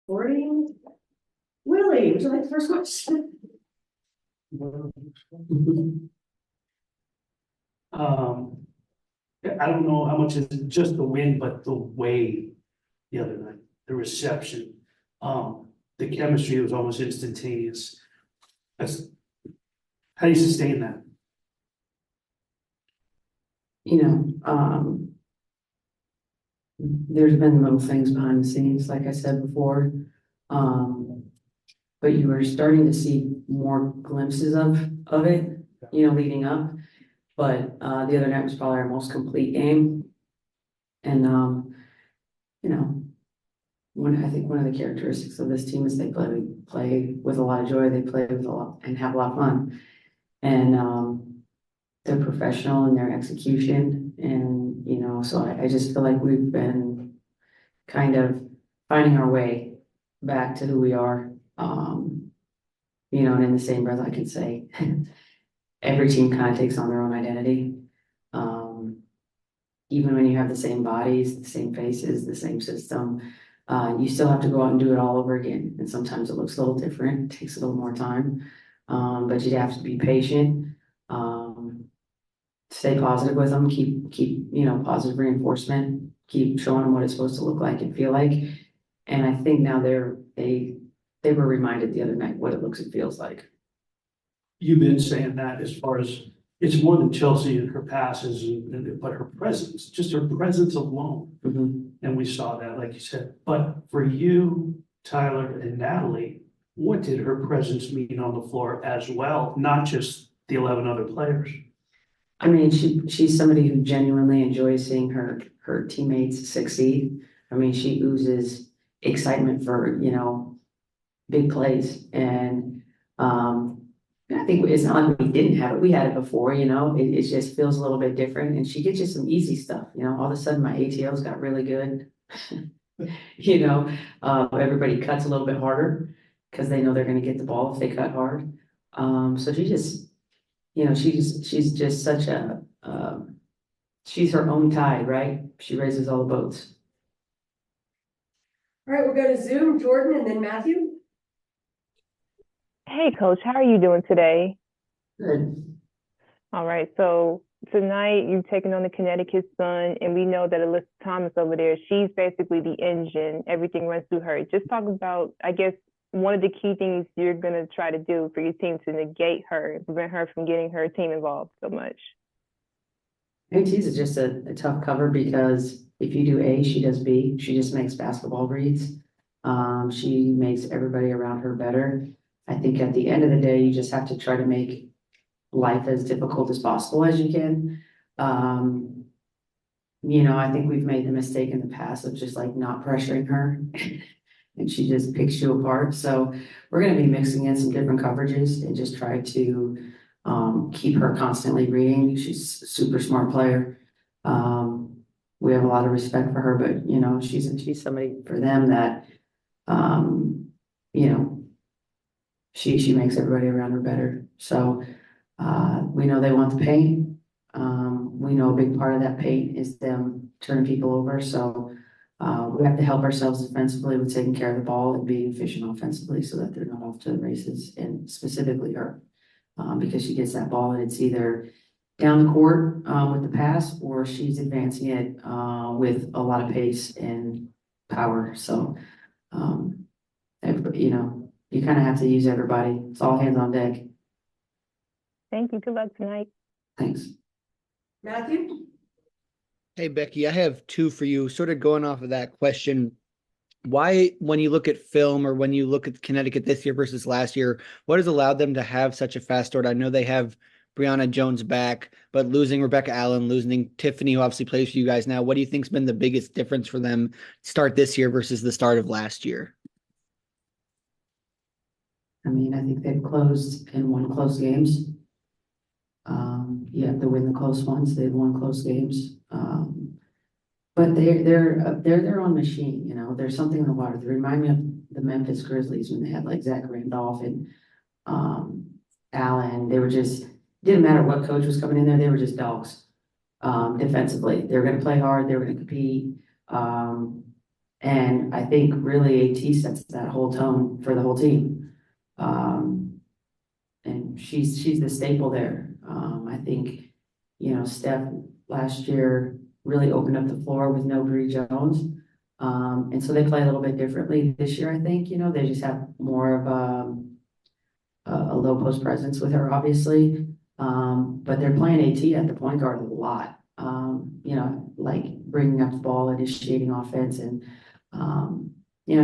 40. Willie, would you like the first question? I don't know how much is just the win, but the way the other night, the reception, the chemistry was almost instantaneous. That's, how do you sustain that? You know, there's been little things behind the scenes, like I said before. But you were starting to see more glimpses of it, you know, leading up. But the other night was probably our most complete game. And you know, I think one of the characteristics of this team is they play with a lot of joy, they play with a lot and have a lot of fun. And they're professional in their execution. And, you know, so I just feel like we've been kind of finding our way back to who we are. You know, and in the same breath, I can say every team kind of takes on their own identity. Even when you have the same bodies, the same faces, the same system, you still have to go out and do it all over again. And sometimes it looks a little different, takes a little more time. But you have to be patient, stay positive with them, keep, you know, positive reinforcement, keep showing them what it's supposed to look like and feel like. And I think now they were reminded the other night what it looks and feels like. You've been saying that as far as, it's more than Chelsea and her passes, but her presence, just her presence alone. And we saw that, like you said. But for you, Tyler and Natalie, what did her presence mean on the floor as well? Not just the 11 other players. I mean, she's somebody who genuinely enjoys seeing her teammates succeed. I mean, she oozes excitement for, you know, big plays. And I think it's not like we didn't have it. We had it before, you know, it just feels a little bit different. And she gets you some easy stuff, you know, all of a sudden my ATLs got really good. You know, everybody cuts a little bit harder because they know they're going to get the ball if they cut hard. So she just, you know, she's just such a, she's her own tide, right? She raises all the boats. All right, we'll go to Zoom, Jordan, and then Matthew. Hey, Coach, how are you doing today? Good. All right, so tonight you've taken on the Connecticut Sun, and we know that Alyssa Thomas over there, she's basically the engine. Everything runs through her. Just talk about, I guess, one of the key things you're going to try to do for your team to negate her and prevent her from getting her team involved so much. ATs is just a tough cover because if you do A, she does B. She just makes basketball reads. She makes everybody around her better. I think at the end of the day, you just have to try to make life as difficult as possible as you can. You know, I think we've made the mistake in the past of just like not pressuring her and she just picks you apart. So we're going to be mixing in some different coverages and just try to keep her constantly reading. She's a super smart player. We have a lot of respect for her, but you know, she's somebody for them that, you know, she makes everybody around her better. So we know they want the paint. We know a big part of that paint is them turning people over. So we have to help ourselves defensively with taking care of the ball and being efficient offensively so that they're not off to the races, and specifically her, because she gets that ball and it's either down the court with the pass or she's advancing it with a lot of pace and power. So everybody, you know, you kind of have to use everybody. It's all hands on deck. Thank you. Good luck tonight. Thanks. Matthew? Hey, Becky, I have two for you. Sort of going off of that question, why, when you look at film or when you look at Connecticut this year versus last year, what has allowed them to have such a fast start? I know they have Brianna Jones back, but losing Rebecca Allen, losing Tiffany, who obviously plays for you guys now, what do you think's been the biggest difference for them start this year versus the start of last year? I mean, I think they've closed and won close games. You have to win the close ones. They've won close games. But they're their own machine, you know. There's something in the water. They remind me of the Memphis Grizzlies when they had like Zach Randolph and Allen. They were just, didn't matter what coach was coming in there, they were just dogs. Defensively, they were going to play hard. They were going to compete. And I think really AT sets that whole tone for the whole team. And she's the staple there. I think, Steph last year really opened up the floor with no Bree Jones. And so they play a little bit differently this year, I think, they just have more of a low post presence with her, obviously. But they're playing AT at the point guard a lot. Like bringing up the ball, initiating offense, and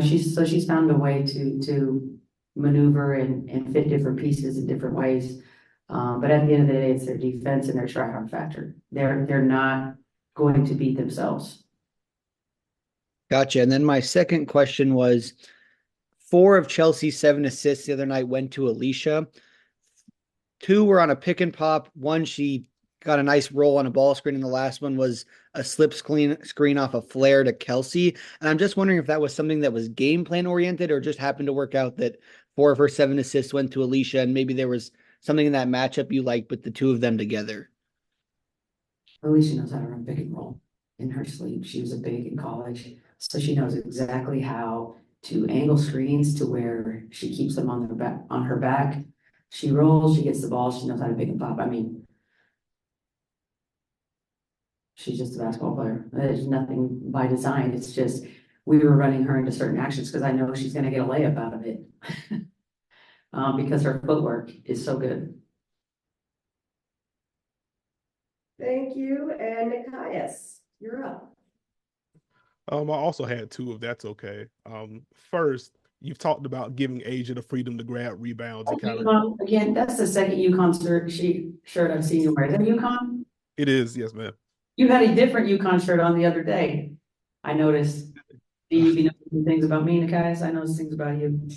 she's found a way to maneuver and fit different pieces in different ways. But at the end of the day, it's their defense and their try hard factor. They're not going to beat themselves. Gotcha. And then my second question was 4 of Chelsea's 7 assists the other night went to Alicia. 2 were on a pick and pop. 1, she got a nice roll on a ball screen, and the last one was a slip screen off a flare to Kelsey. And I'm just wondering if that was something that was game plan oriented or just happened to work out that 4 of her 7 assists went to Alicia, and maybe there was something in that matchup you liked with the 2 of them together. Alicia knows how to run pick and roll in her sleep. She was a big in college, so she knows exactly how to angle screens to where she keeps them on her back. She rolls, she gets the ball, she knows how to pick and pop. I mean, she's just a basketball player. There's nothing by design. It's just we were running her into certain actions because I know she's going to get a layup out of it because her footwork is so good. Thank you, and Nikias, you're up. I also had 2, if that's okay. First, you've talked about giving Asia the freedom to grab rebounds and kind of. Again, that's the second UConn shirt I've seen you wear. Is that UConn? It is, yes, ma'am. You had a different UConn shirt on the other day. I noticed. Do you know things about me, Nikias? I know things about you.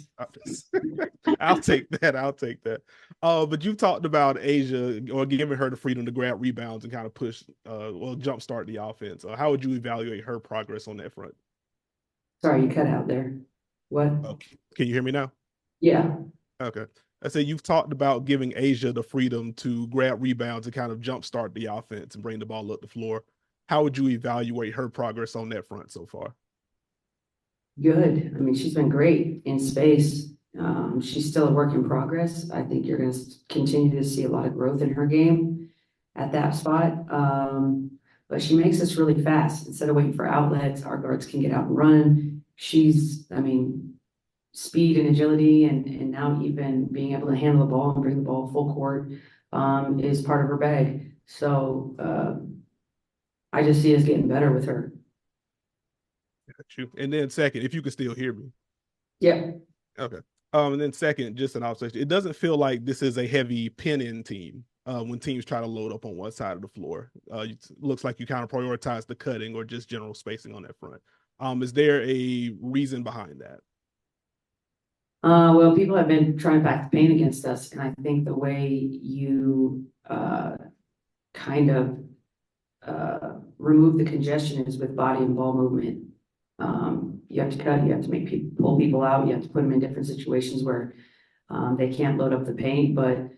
I'll take that. I'll take that. But you talked about Asia or giving her the freedom to grab rebounds and kind of push, jumpstart the offense. How would you evaluate her progress on that front? Sorry, you cut out there. What? Okay. Can you hear me now? Yeah. Okay. I said you've talked about giving Asia the freedom to grab rebounds and kind of jumpstart the offense and bring the ball up the floor. How would you evaluate her progress on that front so far? Good. I mean, she's been great in space. She's still a work in progress. I think you're going to continue to see a lot of growth in her game at that spot. But she makes us really fast. Instead of waiting for outlets, our guards can get out and run. Speed and agility and now even being able to handle the ball and bring the ball full court is part of her bag. So I just see us getting better with her. Got you. And then second, if you can still hear me. Yeah. Okay. And then second, just an observation. It doesn't feel like this is a heavy pin-in team when teams try to load up on one side of the floor. It looks like you kind of prioritize the cutting or just general spacing on that front. Is there a reason behind that? Well, people have been trying to back the paint against us, and I think the way you kind of remove the congestion is with body and ball movement. You have to cut, you have to make people pull people out, you have to put them in different situations where they can't load up the paint. But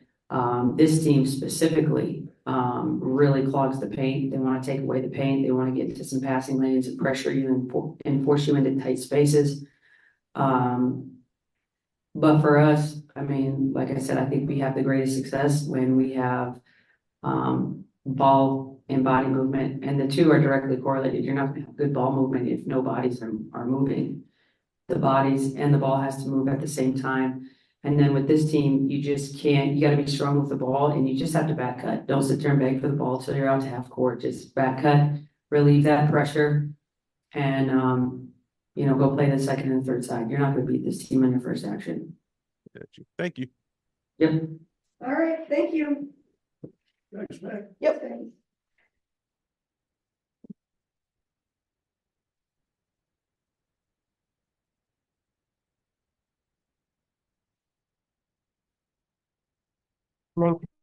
this team specifically really clogs the paint. They want to take away the paint. They want to get into some passing lanes and pressure you and force you into tight spaces. But for us, I mean, like I said, I think we have the greatest success when we have ball and body movement, and the 2 are directly correlated. You're not going to have good ball movement if no bodies are moving. The bodies and the ball has to move at the same time. And then with this team, you just can't, you got to be strong with the ball and you just have to back cut. Don't sit there and beg for the ball till you're out to half court. Just back cut, relieve that pressure, and go play the second and third side. You're not going to beat this team in your first action. Got you. Thank you. Yep. All right, thank you. Thanks, Beck. Yep. Thanks. Thank you.